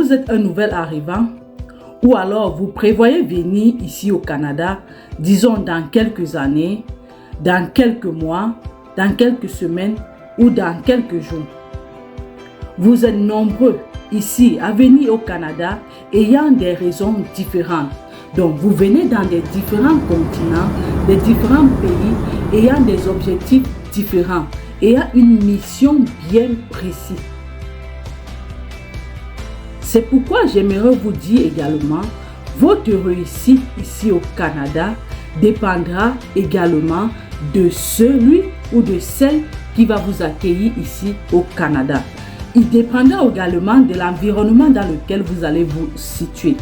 vous êtes un nouvel arrivant ou alors vous prévoyez venir ici au Canada, disons dans quelques années, dans quelques mois, dans quelques semaines ou dans quelques jours. Vous êtes nombreux ici à venir au Canada ayant des raisons différentes. Donc vous venez dans des différents continents, des différents pays, ayant des objectifs différents, ayant une mission bien précise. C'est pourquoi j'aimerais vous dire également, votre réussite ici au Canada dépendra également de celui ou de celle qui va vous accueillir ici au Canada. Il dépendra également de l'environnement dans lequel vous allez vous situer.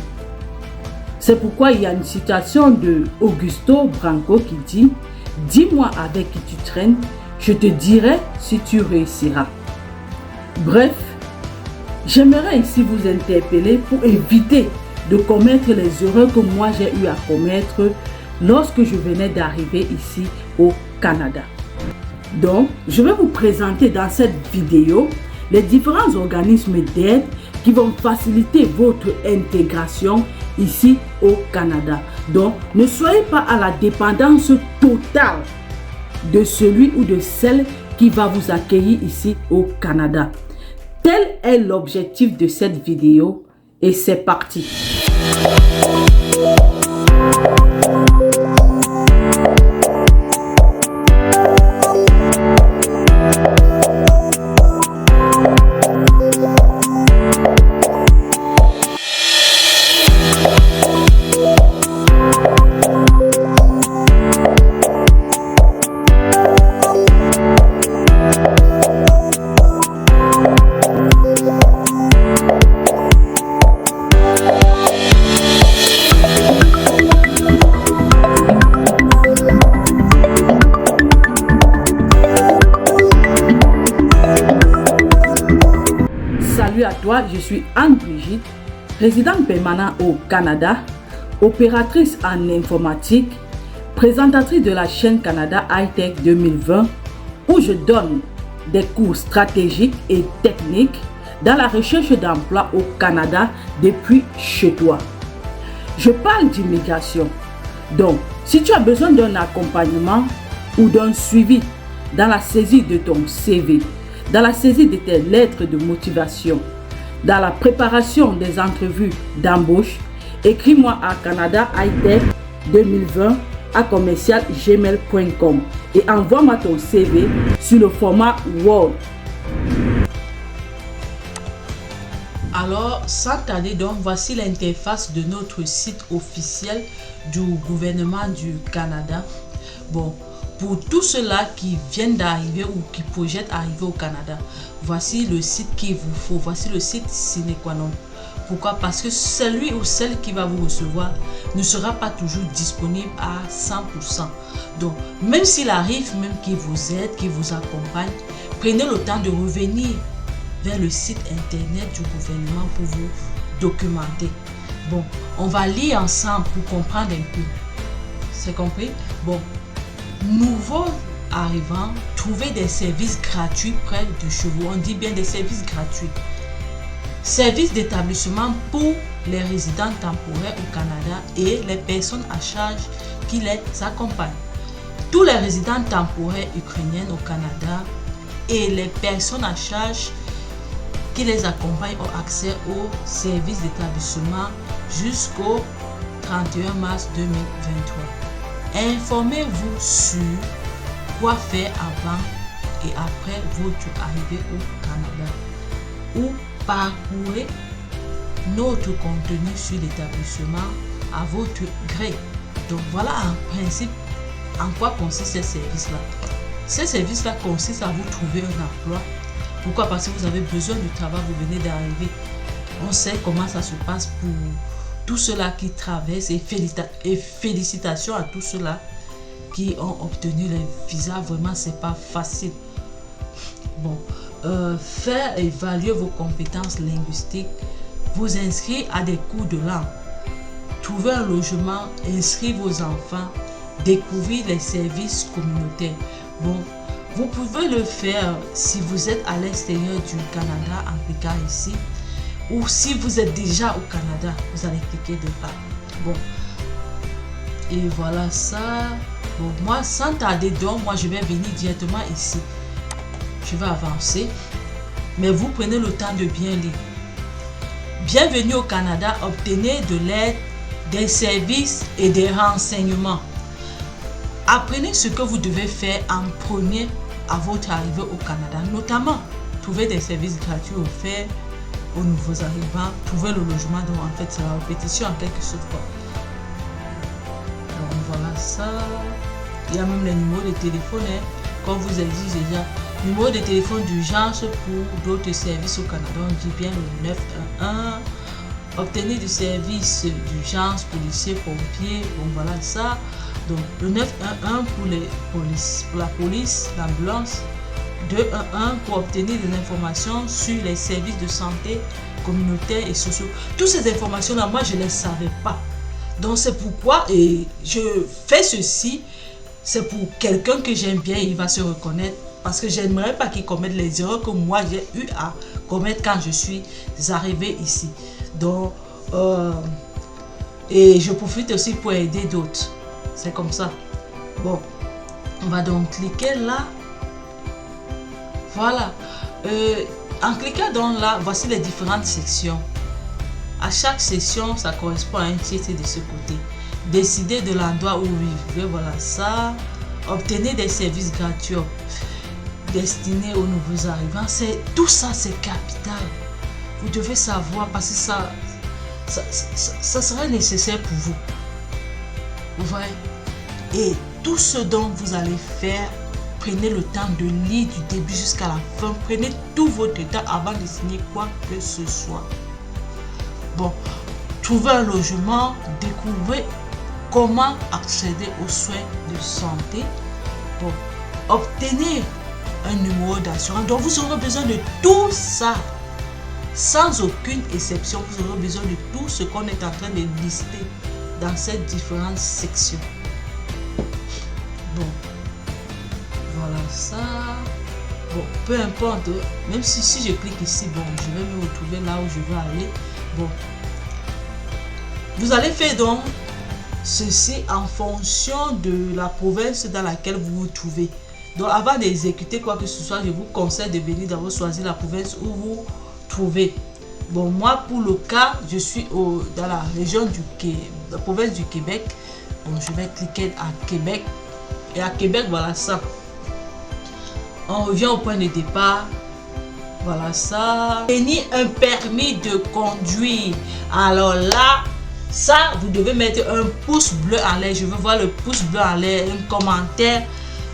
C'est pourquoi il y a une citation de Augusto Branco qui dit « Dis-moi avec qui tu traînes, je te dirai si tu réussiras. » Bref, j'aimerais ici vous interpeller pour éviter de commettre les erreurs que moi j'ai eu à commettre lorsque je venais d'arriver ici au Canada. Donc, je vais vous présenter dans cette vidéo les différents organismes d'aide qui vont faciliter votre intégration ici au Canada. Donc, ne soyez pas à la dépendance totale de celui ou de celle qui va vous accueillir ici au Canada. Tel est l'objectif de cette vidéo et c'est parti. Salut à toi, je suis Anne-Brigitte, résidente permanente au Canada, opératrice en informatique, présentatrice de la chaîne Canada High-Tech 2020 où je donne des cours stratégiques et techniques dans la recherche d'emploi au Canada depuis chez toi. Je parle d'immigration. Donc, si tu as besoin d'un accompagnement ou d'un suivi dans la saisie de ton CV, dans la saisie de tes lettres de motivation, dans la préparation des entrevues d'embauche, écris-moi à Canada High-Tech 2020 à commercial@gmail.com et envoie-moi ton CV sur le format Word. Alors, sans tarder, donc, voici l'interface de notre site officiel du gouvernement du Canada. Bon, pour tous ceux-là qui viennent d'arriver ou qui projettent arriver au Canada, voici le site qu'il vous faut. Voici le site sine qua non. Pourquoi? Parce que celui ou celle qui va vous recevoir ne sera pas toujours disponible à 100%. Donc, même s'il arrive, même qu'il vous aide, qu'il vous accompagne, prenez le temps de revenir vers le site internet du gouvernement pour vous documenter. Bon, on va lire ensemble pour comprendre un peu. C'est compris? Bon. Nouveaux arrivants, trouvez des services gratuits près de chez vous. On dit bien des services gratuits. Services d'établissement pour les résidents temporaires au Canada et les personnes à charge qui les accompagnent. Tous les résidents temporaires ukrainiens au Canada et les personnes à charge qui les accompagnent ont accès aux services d'établissement jusqu'au 31 mars 2023. Informez-vous sur quoi faire avant et après votre arrivée au Canada ou parcourez notre contenu sur l'établissement à votre gré. Donc voilà en principe en quoi consistent ces services-là. Ces services-là consistent à vous trouver un emploi. Pourquoi? Parce que vous avez besoin du travail, vous venez d'arriver. On sait comment ça se passe pour tous ceux-là qui traversent et félicitations à tous ceux-là qui ont obtenu les visas. Vraiment, c'est pas facile. Bon, faire évaluer vos compétences linguistiques, vous inscrire à des cours de langue, trouver un logement, inscrire vos enfants, découvrir les services communautaires. Bon, vous pouvez le faire si vous êtes à l'extérieur du Canada, en appliquant ici, ou si vous êtes déjà au Canada, vous allez cliquer de là. Bon, et voilà ça. Bon, moi sans tarder, donc moi je vais venir directement ici. Je vais avancer, mais vous prenez le temps de bien lire. Bienvenue au Canada, obtenez de l'aide, des services et des renseignements. Apprenez ce que vous devez faire en premier à votre arrivée au Canada, notamment trouver des services gratuits offerts aux nouveaux arrivants, trouver le logement. Donc en fait c'est la répétition en quelque sorte. Donc voilà ça. Il y a même les numéros de téléphone, hein, comme vous exige déjà. Numéro de téléphone d'urgence pour d'autres services au Canada, on dit bien le 911. Obtenir du service d'urgence, policier, pompier, bon voilà ça. Donc le 911 pour la police, l'ambulance. 211 pour obtenir des informations sur les services de santé communautaires et sociaux. Toutes ces informations là, moi je ne les savais pas. Donc c'est pourquoi je fais ceci. C'est pour quelqu'un que j'aime bien, il va se reconnaître. Parce que j'aimerais pas qu'il commette les erreurs que moi j'ai eu à commettre quand je suis arrivé ici. Donc, et je profite aussi pour aider d'autres. C'est comme ça. Bon, on va donc cliquer là. Voilà. En cliquant donc là, voici les différentes sections. À chaque section, ça correspond à un titre de ce côté. Décider de l'endroit où vous vivez, voilà ça. Obtenir des services gratuits destinés aux nouveaux arrivants. Tout ça, c'est capital. Vous devez savoir parce que ça sera nécessaire pour vous. Vous voyez? Et tout ce dont vous allez faire, prenez le temps de lire du début jusqu'à la fin. Prenez tout votre temps avant de signer quoi que ce soit. Bon, trouvez un logement, découvrez comment accéder aux soins de santé. Bon, obtenir un numéro d'assurance. Donc vous aurez besoin de tout ça. Sans aucune exception, vous aurez besoin de tout ce qu'on est en train de lister dans ces différentes sections. Bon, voilà ça. Bon, peu importe, même si je clique ici, bon, je vais me retrouver là où je veux aller. Bon, vous allez faire donc ceci en fonction de la province dans laquelle vous vous trouvez. Donc avant d'exécuter quoi que ce soit, je vous conseille de venir d'abord choisir la province où vous trouvez. Bon, moi pour le cas, je suis dans la région du Québec, la province du Québec. Bon, je vais cliquer à Québec. Et à Québec, voilà ça. On revient au point de départ. Voilà ça. Obtenir un permis de conduire. Alors là, ça, vous devez mettre un pouce bleu en l'air. Je veux voir le pouce bleu en l'air, un commentaire.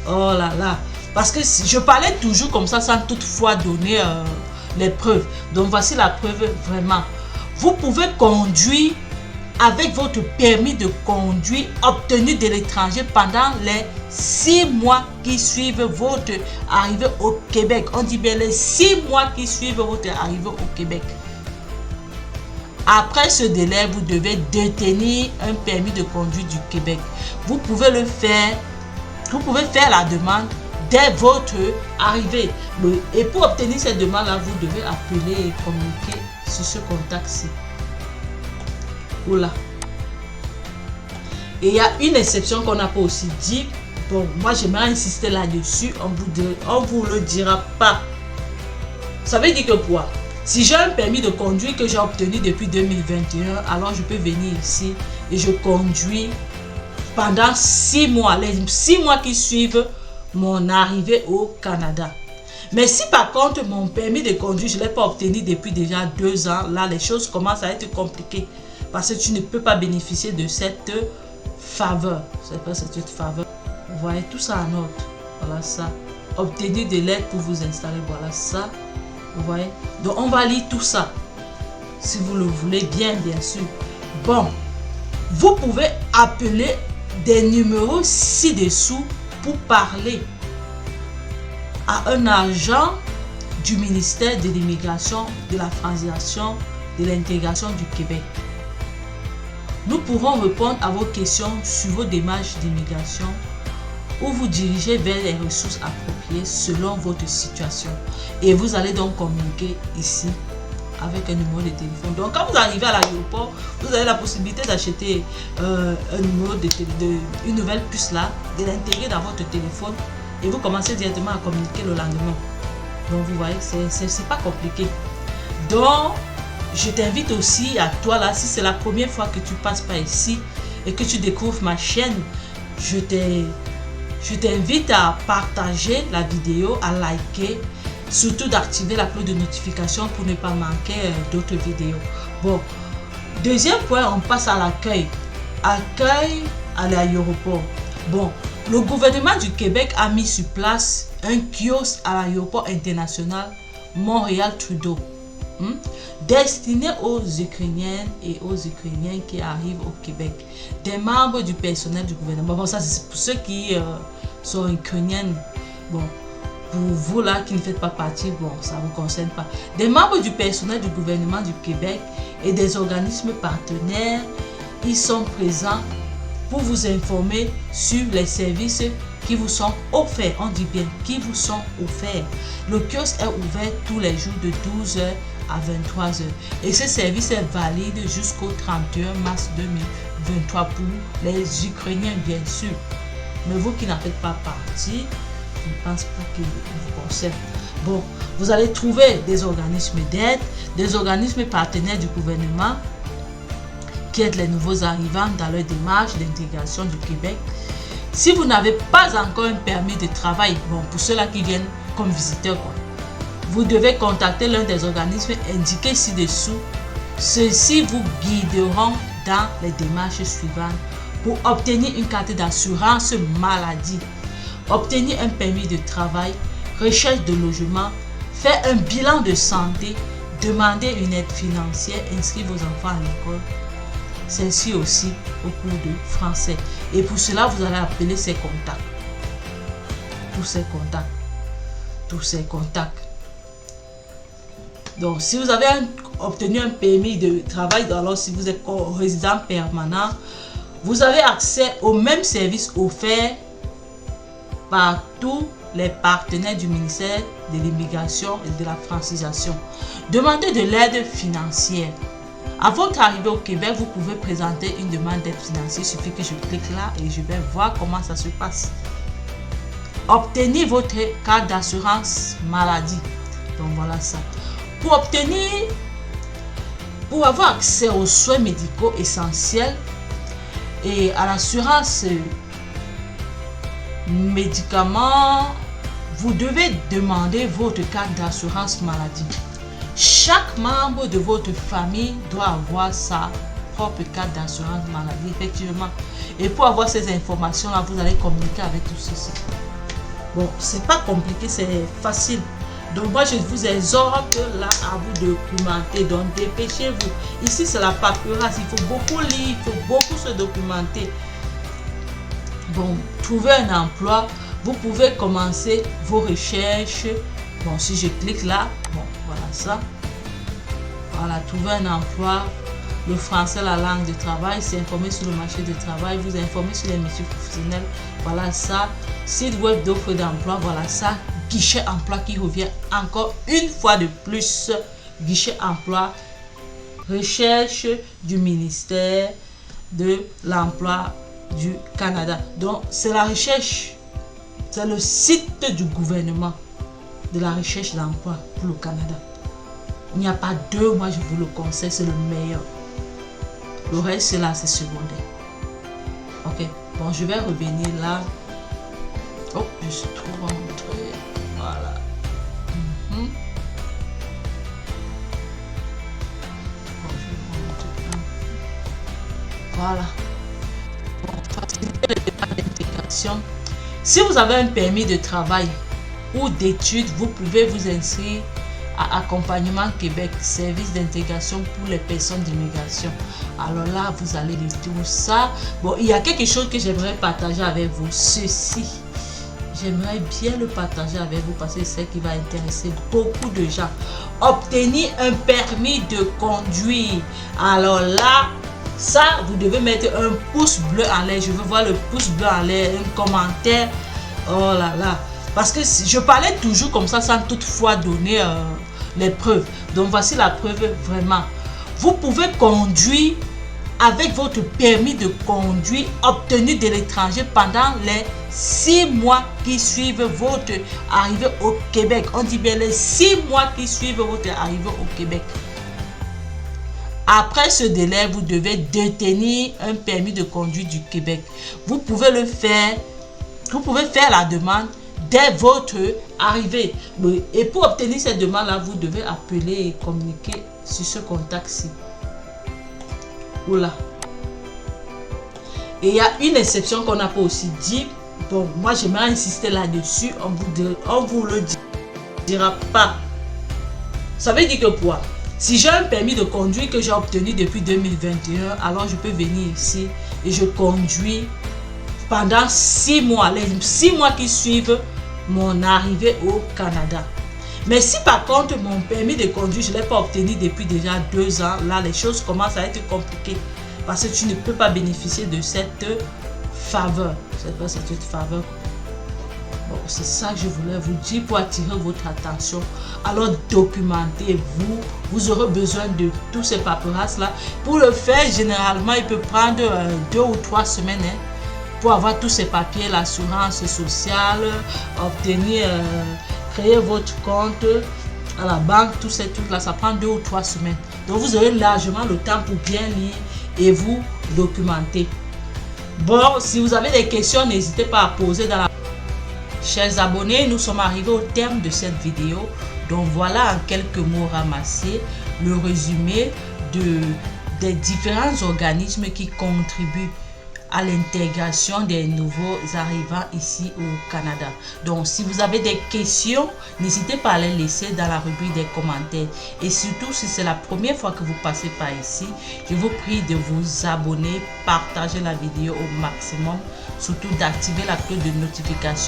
Oh là là. Parce que je parlais toujours comme ça sans toutefois donner les preuves. Donc voici la preuve vraiment. Vous pouvez conduire avec votre permis de conduire obtenu de l'étranger pendant les 6 mois qui suivent votre arrivée au Québec. On dit bien les 6 mois qui suivent votre arrivée au Québec. Après ce délai, vous devez détenir un permis de conduire du Québec. Vous pouvez le faire, vous pouvez faire la demande dès votre arrivée. Et pour obtenir cette demande-là, vous devez appeler et communiquer sur ce contact-ci. Oula. Et il y a une exception qu'on n'a pas aussi dit. Bon, moi j'aimerais insister là-dessus. On vous le dira pas. Ça veut dire que quoi? Si j'ai un permis de conduire que j'ai obtenu depuis 2021, alors je peux venir ici et je conduis pendant 6 mois, les 6 mois qui suivent mon arrivée au Canada. Mais si par contre mon permis de conduire, je ne l'ai pas obtenu depuis déjà 2 ans, là les choses commencent à être compliquées parce que tu ne peux pas bénéficier de cette faveur. C'est pas cette faveur. Vous voyez tout ça en ordre. Voilà ça. Obtenir de l'aide pour vous installer. Voilà ça. Vous voyez. Donc on va lire tout ça. Si vous le voulez bien sûr. Bon. Vous pouvez appeler des numéros ci-dessous pour parler à un agent du ministère de l'immigration, de la francisation, de l'intégration du Québec. Nous pourrons répondre à vos questions sur vos démarches d'immigration ou vous diriger vers les ressources appropriées selon votre situation. Et vous allez donc communiquer ici avec un numéro de téléphone. Donc quand vous arrivez à l'aéroport, vous avez la possibilité d'acheter un numéro une nouvelle puce là, de l'intégrer dans votre téléphone et vous commencez directement à communiquer le lendemain. Donc vous voyez, c'est pas compliqué. Donc je t'invite aussi à toi là, si c'est la première fois que tu passes par ici et que tu découvres ma chaîne, je t'invite à partager la vidéo, à liker, surtout d'activer la cloche de notification pour ne pas manquer d'autres vidéos. Bon, deuxième point, on passe à l'accueil. Accueil à l'aéroport. Bon, le gouvernement du Québec a mis sur place un kiosque à l'aéroport international Montréal-Trudeau, destiné aux Ukrainiennes et aux Ukrainiens qui arrivent au Québec. Des membres du personnel du gouvernement. Bon, ça c'est pour ceux qui sont ukrainiennes. Bon, pour vous là qui ne faites pas partie, bon, ça ne vous concerne pas. Des membres du personnel du gouvernement du Québec et des organismes partenaires, ils sont présents pour vous informer sur les services qui vous sont offerts. On dit bien qui vous sont offerts. Le kiosque est ouvert tous les jours de 12h à 23h. Et ce service est valide jusqu'au 31 mars 2023 pour les Ukrainiens, bien sûr. Mais vous qui n'en faites pas partie, je ne pense pas qu'il vous concerne. Bon, vous allez trouver des organismes d'aide, des organismes partenaires du gouvernement qui aident les nouveaux arrivants dans leur démarche d'intégration du Québec. Si vous n'avez pas encore un permis de travail, bon, pour ceux-là qui viennent comme visiteurs, quoi, vous devez contacter l'un des organismes indiqués ci-dessous. Ceux-ci vous guideront dans les démarches suivantes pour obtenir une carte d'assurance maladie, obtenir un permis de travail, recherche de logement, faire un bilan de santé, demander une aide financière, inscrire vos enfants à l'école. Celle-ci aussi au cours de français. Et pour cela, vous allez appeler ces contacts. Tous ces contacts. Donc, si vous avez obtenu un permis de travail, alors si vous êtes résident permanent, vous avez accès aux mêmes services offerts par tous les partenaires du ministère de l'immigration et de la francisation. Demandez de l'aide financière. À votre arrivée au Québec, vous pouvez présenter une demande d'aide financière. Il suffit que je clique là et je vais voir comment ça se passe. Obtenez votre carte d'assurance maladie. Donc voilà ça. Pour avoir accès aux soins médicaux essentiels et à l'assurance médicaments, vous devez demander votre carte d'assurance maladie. Chaque membre de votre famille doit avoir sa propre carte d'assurance maladie, effectivement. Et pour avoir ces informations-là, vous allez communiquer avec tout ceci. Bon, c'est pas compliqué, c'est facile. Donc moi, je vous exhorte là à vous documenter. Donc dépêchez-vous. Ici, c'est la paperasse. Il faut beaucoup lire, il faut beaucoup se documenter. Bon, trouver un emploi. Vous pouvez commencer vos recherches. Bon, si je clique là, bon, voilà ça. Voilà, trouver un emploi. Le français, la langue de travail, s'informer sur le marché du travail, vous informer sur les métiers professionnels. Voilà ça. Site web d'offres d'emploi, voilà ça. Guichet emploi qui revient encore une fois de plus. Guichet emploi. Recherche du ministère de l'emploi du Canada. Donc, c'est la recherche. C'est le site du gouvernement de la recherche d'emploi pour le Canada. Il n'y a pas deux, moi je vous le conseille, c'est le meilleur. Le reste, là, c'est secondaire. Ok, bon, je vais revenir là. Oh, je suis trop rentré. Voilà. Bon, je vais remonter un peu. Voilà. Bon, faciliter les démarches d'intégration. Si vous avez un permis de travail ou d'études, vous pouvez vous inscrire à Accompagnement Québec, service d'intégration pour les personnes d'immigration. Alors là, vous allez lire tout ça. Bon, il y a quelque chose que j'aimerais partager avec vous. Ceci, j'aimerais bien le partager avec vous parce que c'est ce qui va intéresser beaucoup de gens. Obtenir un permis de conduire. Alors là, ça, vous devez mettre un pouce bleu en l'air. Je veux voir le pouce bleu en l'air, un commentaire. Oh là là. Parce que je parlais toujours comme ça sans toutefois donner les preuves. Donc voici la preuve vraiment. Vous pouvez conduire avec votre permis de conduire obtenu de l'étranger pendant les 6 mois qui suivent votre arrivée au Québec. On dit bien les 6 mois qui suivent votre arrivée au Québec. Après ce délai, vous devez détenir un permis de conduire du Québec. Vous pouvez le faire, vous pouvez faire la demande dès votre arrivée. Et pour obtenir cette demande-là, vous devez appeler et communiquer sur ce contact-ci. Oula. Et il y a une exception qu'on n'a pas aussi dit. Bon, moi j'aimerais insister là-dessus. On vous le dira pas. Ça veut dire que quoi? Si j'ai un permis de conduire que j'ai obtenu depuis 2021, alors je peux venir ici et je conduis pendant 6 mois, les 6 mois qui suivent mon arrivée au Canada. Mais si par contre mon permis de conduire, je ne l'ai pas obtenu depuis déjà 2 ans, là les choses commencent à être compliquées parce que tu ne peux pas bénéficier de cette faveur. C'est pas cette faveur. Bon, c'est ça que je voulais vous dire pour attirer votre attention. Alors documentez-vous. Vous aurez besoin de tous ces paperasses là. Pour le faire, généralement, il peut prendre 2 ou 3 semaines pour avoir tous ces papiers, l'assurance sociale, obtenir, créer votre compte à la banque, tous ces trucs là, ça prend 2 ou 3 semaines. Donc vous aurez largement le temps pour bien lire et vous documenter. Bon, si vous avez des questions, n'hésitez pas à poser dans la... Chers abonnés, nous sommes arrivés au terme de cette vidéo. Donc voilà en quelques mots ramassés le résumé des différents organismes qui contribuent à l'intégration des nouveaux arrivants ici au Canada. Donc si vous avez des questions, n'hésitez pas à les laisser dans la rubrique des commentaires. Et surtout, si c'est la première fois que vous passez par ici, je vous prie de vous abonner, partager la vidéo au maximum, surtout d'activer la cloche de notification